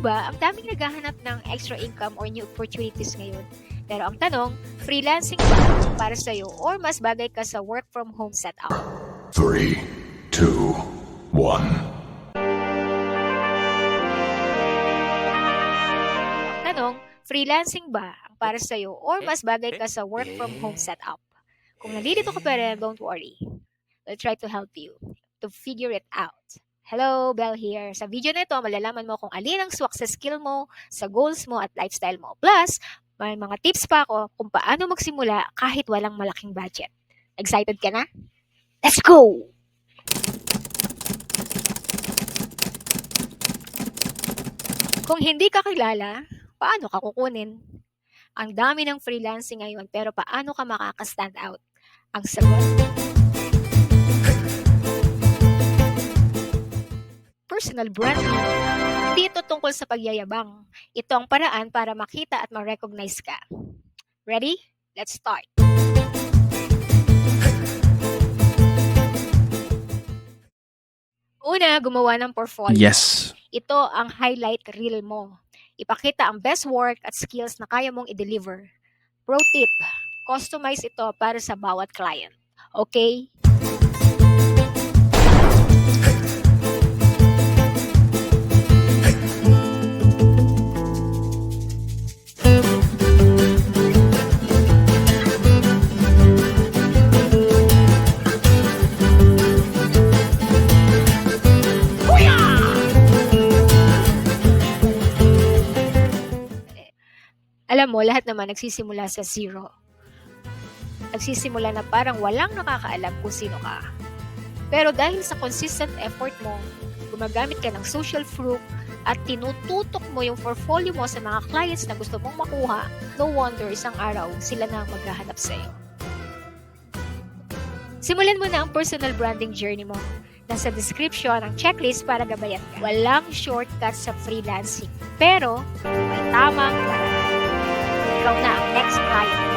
ba, ang daming naghahanap ng extra income or new opportunities ngayon. Pero ang tanong, freelancing ba para sa'yo or mas bagay ka sa work from home setup? 3, 2, 1. Tanong, freelancing ba ang para sa'yo or mas bagay ka sa work from home setup? Kung nandito ka pa rin, don't worry. We'll try to help you to figure it out. Hello, Belle here. Sa video na ito, malalaman mo kung alin ang swak sa skill mo, sa goals mo at lifestyle mo. Plus, may mga tips pa ako kung paano magsimula kahit walang malaking budget. Excited ka na? Let's go! Kung hindi ka kilala, paano ka kukunin? Ang dami ng freelancing ngayon pero paano ka makaka-stand out? Ang sagot, personal branding. Hindi ito tungkol sa pagyayabang. Ito ang paraan para makita at ma-recognize ka. Ready? Let's start. Una, gumawa ng portfolio. Yes. Ito ang highlight reel mo. Ipakita ang best work at skills na kaya mong i-deliver. Pro tip, customize ito para sa bawat client. Okay? Alam mo, lahat naman nagsisimula sa zero. Nagsisimula na parang walang nakakaalam kung sino ka. Pero dahil sa consistent effort mo, gumagamit ka ng social proof at tinututok mo yung portfolio mo sa mga clients na gusto mong makuha, no wonder isang araw sila na ang maghahanap sa'yo. Simulan mo na ang personal branding journey mo. Nasa description ang checklist para gabayan ka. Walang shortcut sa freelancing, pero may tamang paraan. Ikaw na ang next client.